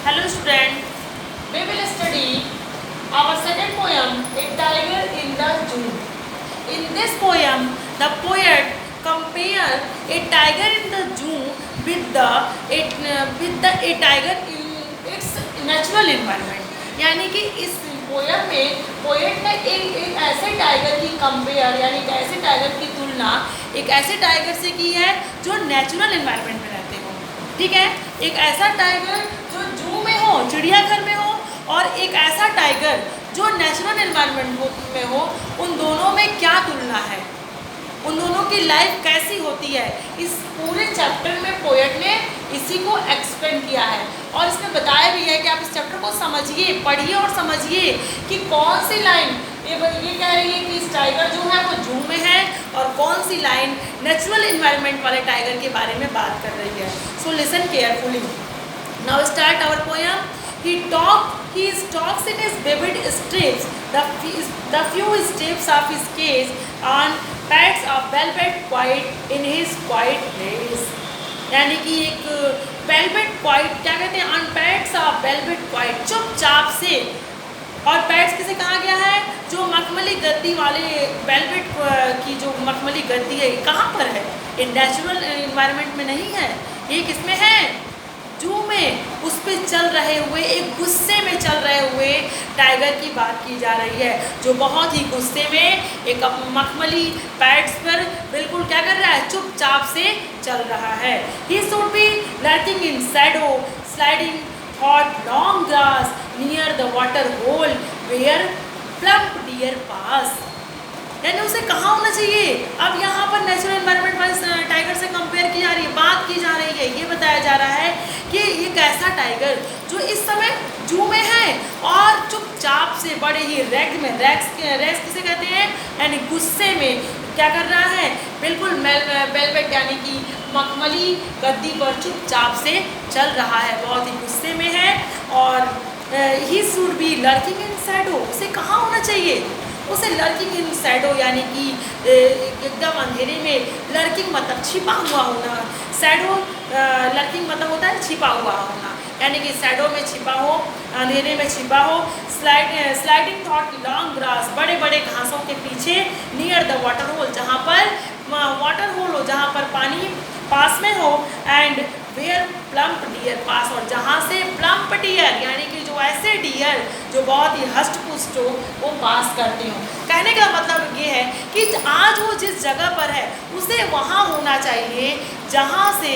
Hello student, we will study our second poem, A Tiger in the Zoo. In this poem, the poet compare a tiger in the zoo with a tiger in its natural environment. यानी कि इस poem में poet ने एक ऐसे tiger की compare यानी एक ऐसे टाइगर की तुलना एक ऐसे टाइगर से की है जो नेचुरल एनवायरनमेंट में रहते हो। ठीक है, एक ऐसा टाइगर जो जू में हो, चिड़ियाघर में हो, और एक ऐसा टाइगर जो नेचुरल एनवायरनमेंट में हो, उन दोनों में क्या तुलना है, उन दोनों की लाइफ कैसी होती है। इस पूरे चैप्टर में पोएट ने इसी को एक्सप्लेन किया है और इसमें बताया भी है कि आप इस चैप्टर को समझिए, पढ़िए और समझिए कि कौन सी लाइन ये कह रही है कि इस टाइगर जो है वो जू में है और कौन सी लाइन नेचुरल एनवायरनमेंट वाले टाइगर के बारे में बात कर रही है। So listen carefully. Now start our poem. He talks in his vivid strips, the few strips of his cage on pads of velvet quiet in his quiet place. यानी कि एक वेलवेट क्वाइट क्या कहते हैं, on pads of velvet quite, चुपचाप से। और pads किसे कहा गया है, जो मखमली गद्दी वाले वेलवेट की जो मखमली गद्दी है, कहाँ पर है, ये नेचुरल एनवायरनमेंट में नहीं है, ये किसमें है, जू में। उस पर चल रहे हुए, एक गुस्से में चल रहे हुए टाइगर की बात की जा रही है, जो बहुत ही गुस्से में एक मखमली पैड्स पर बिल्कुल क्या कर रहा है, चुपचाप से चल रहा है। He should be lurking in shadow, sliding through long grass near the water hole where plump deer pass. यानी उसे कहाँ होना चाहिए। अब यहाँ पर नेचुरल एनवायरनमेंट वाले टाइगर से कंपेयर की जा रही है, बात की जा रही है, ये बताया जा रहा है कि ये कैसा टाइगर जो इस समय जू में है और चुपचाप से बड़े ही रैग में, रैक्स किसे कहते हैं, यानी गुस्से में क्या कर रहा है, बिल्कुल वेलवेट यानी कि मखमली गद्दी पर चुपचाप से चल रहा है, बहुत ही गुस्से में है। और he should be lurking in Shadow, उसे कहाँ होना चाहिए, उसे लर्किंग इन शैडो यानी कि एकदम अंधेरे में, लर्किंग मतलब छिपा हुआ होना, शैडो लर्किंग मतलब होता है छिपा हुआ होना, यानी कि शैडो में छिपा हो, अंधेरे में छिपा हो। स्लाइडिंग थॉट लॉन्ग ग्रास, बड़े बड़े घासों के पीछे, नियर द वाटर होल, जहाँ पर वाटर होल हो, जहाँ पर पानी पास में हो, एंड वेयर प्लम्प डियर पास, और जहाँ से प्लम्प डियर यानी कि जो ऐसे डियर जो बहुत ही हष्ट पुष्ट हो वो पास करते हो। कहने का मतलब ये है कि आज वो जिस जगह पर है उसे वहाँ होना चाहिए जहाँ से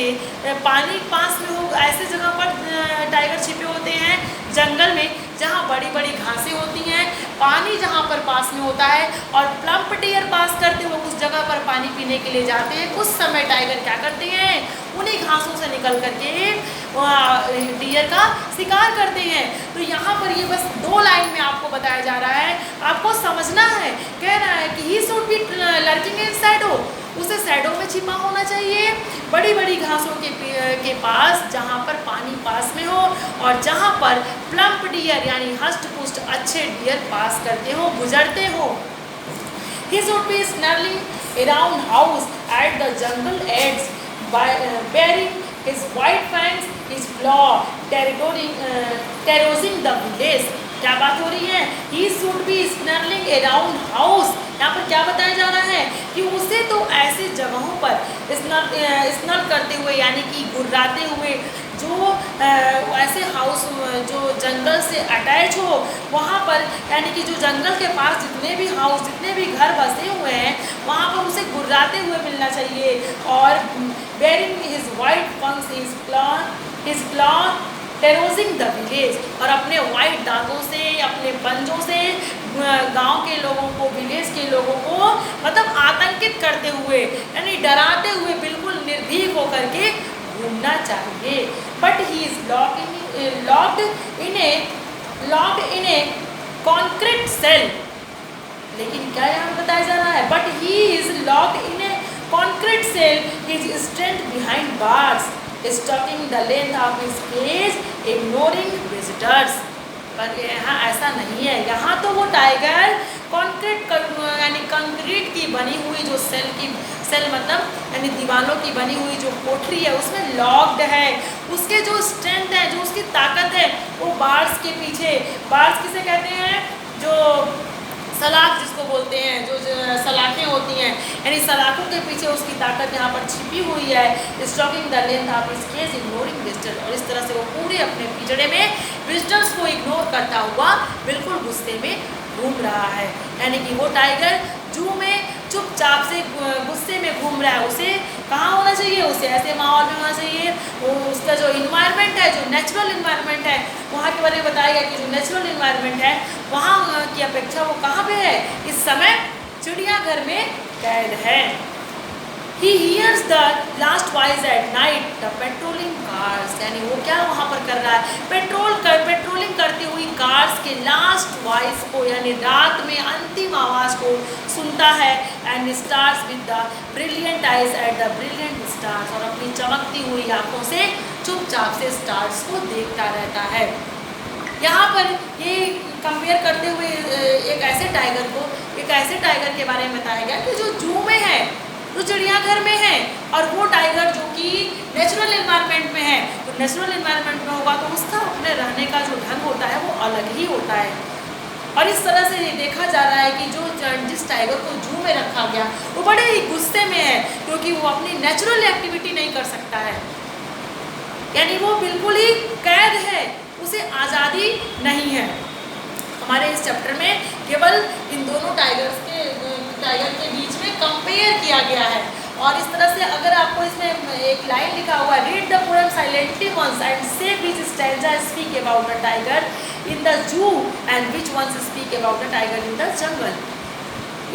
पानी पास में हो। ऐसे जगह पर टाइगर छिपे होते हैं जंगल में जहाँ बड़ी बड़ी घासें होती हैं, पानी जहाँ पर पास में होता है, और प्लम्प डियर पास करते हुए उस जगह पर पानी पीने के लिए जाते हैं। उस समय टाइगर क्या करते हैं, उन्हीं घासों से निकल करके डियर का शिकार करते हैं। तो यहाँ पर ये बस दो लाइन में आपको बताया जा रहा है, आपको समझना है। कह रहा है कि he should be lurking in Shadow, उसे शैडो में छिपा होना चाहिए, बड़ी बड़ी घासों के पास, जहाँ पर पानी पास में हो और जहाँ पर प्लम्प डियर यानी हष्ट पुष्ट अच्छे डियर पास करते हो, गुजरते हो। He should be snarling around house at the jungle edge, bearing his white fangs, his claw, terrorizing the village. क्या बात हो रही है, he should be snarling around house, यहाँ पर क्या बताया जा रहा है कि उसे तो ऐसे जगहों पर स्नर करते हुए यानी कि गुर्राते हुए, जो ऐसे हाउस जो जंगल से अटैच हो वहाँ पर, यानी कि जो जंगल के पास जितने भी हाउस, जितने भी घर बसे हुए हैं वहाँ पर उसे गुर्राते हुए मिलना चाहिए। और baring his white fangs, his claws terrorising the village, और अपने वाइट दांतों से, अपने पंजों से गांव के लोगों को, विलेज के लोगों को मतलब आतंकित करते हुए यानी डराते हुए बिल्कुल निर्भीक होकर के घूमना चाहिए। But he is locked in a concrete cell, लेकिन क्या यहाँ बताया जा रहा है, but he is locked in a concrete cell, his strength behind bars, stalking the length of his cage, ignoring visitors. पर यहाँ ऐसा नहीं है, यहाँ तो वो टाइगर कॉन्क्रीट यानी कंक्रीट की बनी हुई जो सेल मतलब यानी दीवारों की बनी हुई जो कोठरी है उसमें लॉक्ड है। उसके जो स्ट्रेंथ है, जो उसकी ताकत है वो बार्स के पीछे, बार्स किसे कहते हैं, जो सलाख जिसको बोलते हैं, जो सलाखें होती हैं, यानी सलाखों के पीछे उसकी ताकत यहाँ पर छिपी हुई है। Stalking the length of his cage ignoring visitors, और इस तरह से वो पूरे अपने पिंजड़े में विजिटर्स को इग्नोर करता हुआ बिल्कुल गुस्से में घूम रहा है। यानी कि वो टाइगर जू में चुपचाप से गुस्से में घूम रहा है। उसे कहाँ होना चाहिए, उसे ऐसे माहौल में होना चाहिए। वो उसका जो इन्वायरमेंट है, जो नेचुरल इन्वायरमेंट है, वहाँ के बारे में बताया गया कि जो नेचुरल इन्वायरमेंट है वहाँ की अपेक्षा वो कहाँ पे है, इस समय चिड़ियाघर में कैद है। He hears the last voice at night, the patrolling cars, यानी वो क्या वहाँ पर कर रहा है, पेट्रोलिंग करती हुई कार्स के लास्ट वॉइस को, यानी रात में अंतिम आवाज़ को सुनता है। And stars with the brilliant eyes at the brilliant stars, और अपनी चमकती हुई आँखों से चुपचाप से स्टार्स को देखता रहता है। यहाँ पर ये कंपेयर करते हुए एक ऐसे टाइगर के बारे में बताया गया कि जो जू में है, जो चिड़ियाघर में है, और वो टाइगर जो कि नेचुरल इन्वायरमेंट में है। तो नेचुरल इन्वायरमेंट में होगा तो उसका अपने रहने का जो ढंग होता है वो अलग ही होता है। और इस तरह से ये देखा जा रहा है कि जिस टाइगर को जू में रखा गया वो बड़े ही गुस्से में है, क्योंकि वो अपनी नेचुरल एक्टिविटी नहीं कर सकता है, यानी वो बिल्कुल ही कैद है, उसे आज़ादी नहीं है। हमारे इस चैप्टर में केवल इन दोनों टाइगर के बीच में कंपेयर किया गया है। और इस तरह से अगर आपको इसमें एक लाइन लिखा हुआ है, read the poem silently once and say which stanza speak about the tiger in the zoo and which ones speak about the tiger in the jungle.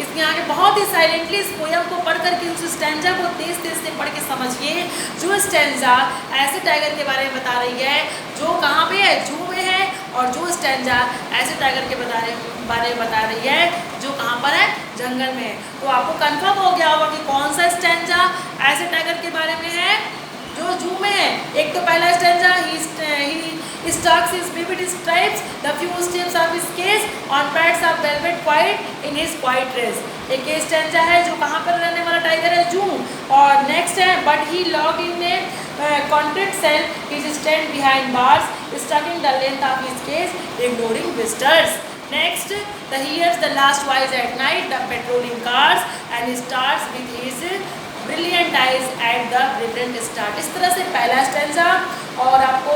इसके आगे बहुत ही साइलेंटली इस पोयम को पढ़ करके उस स्टैंजा को तेज तेज से पढ़ के समझिए। जो स्टैंजा ऐसे टाइगर के बारे में बता रही है जो कहाँ पे है, जू में है, और जो स्टैंजा ऐसे टाइगर के बारे में बता रही है जो कहाँ पर है, जंगल में है। तो आपको कंफर्म हो गया होगा कि कौन सा स्टैंजा ऐसे टाइगर के बारे में है जो जू में है। एक तो पहला stanza, he stalks his vivid stripes, the few steps of his case on pads of velvet white in his quiet race। एक ये स्टैंजा है जो कहाँ पर रहने वाला टाइगर है, जू। और नेक्स्ट है, but he locked in a contract cell, he stand behind bars, stalking the length of his case, ignoring visitors। Next, the hears the last voice at night, the patrolling cars, and starts with his brilliant eyes at the brilliant start. इस तरह से पहला stanza और आपको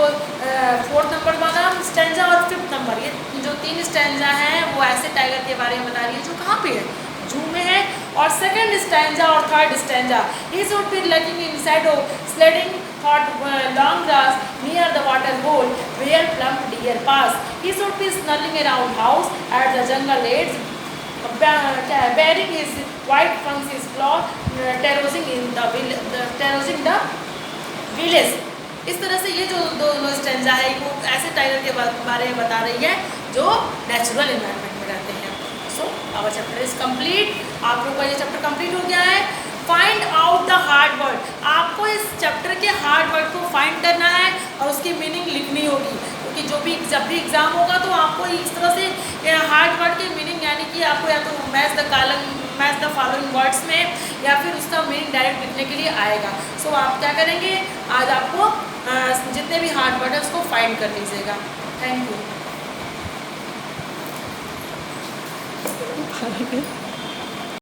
4th number वाला stanza और 5th number, ये जो 3 स्टैंजा हैं वो ऐसे टाइगर के बारे में बता रही है जो कहाँ पे है, जू में है। और 2nd स्टैंजा और 3rd stanza, he should be lurking in Shadow sledding hot long grass near the water hole where plump deer pass, he should be snarling around house at the jungle edge, bearing his white fangs his claw, terrorizing the village। इस तरह से ये जो दोनों stanza है वो ऐसे tiger के बारे में बता रही है जो नेचुरल इन्वायरमेंट में रहते हैं। So our chapter is complete. आप लोगों का ये चैप्टर कंप्लीट हो गया है। Find out the hard word, आपको इस चैप्टर के हार्ड वर्ड को फाइंड करना है और उसकी मीनिंग लिखनी होगी, क्योंकि जब भी एग्जाम होगा तो आपको इस तरह से हार्ड वर्ड की मीनिंग, यानी कि आपको या तो मैच द फॉलोइंग वर्ड्स में या फिर उसका मीनिंग डायरेक्ट लिखने के लिए आएगा। सो आप क्या करेंगे, आज आपको जितने भी हार्ड वर्ड है उसको फाइंड कर लीजिएगा। Thank you.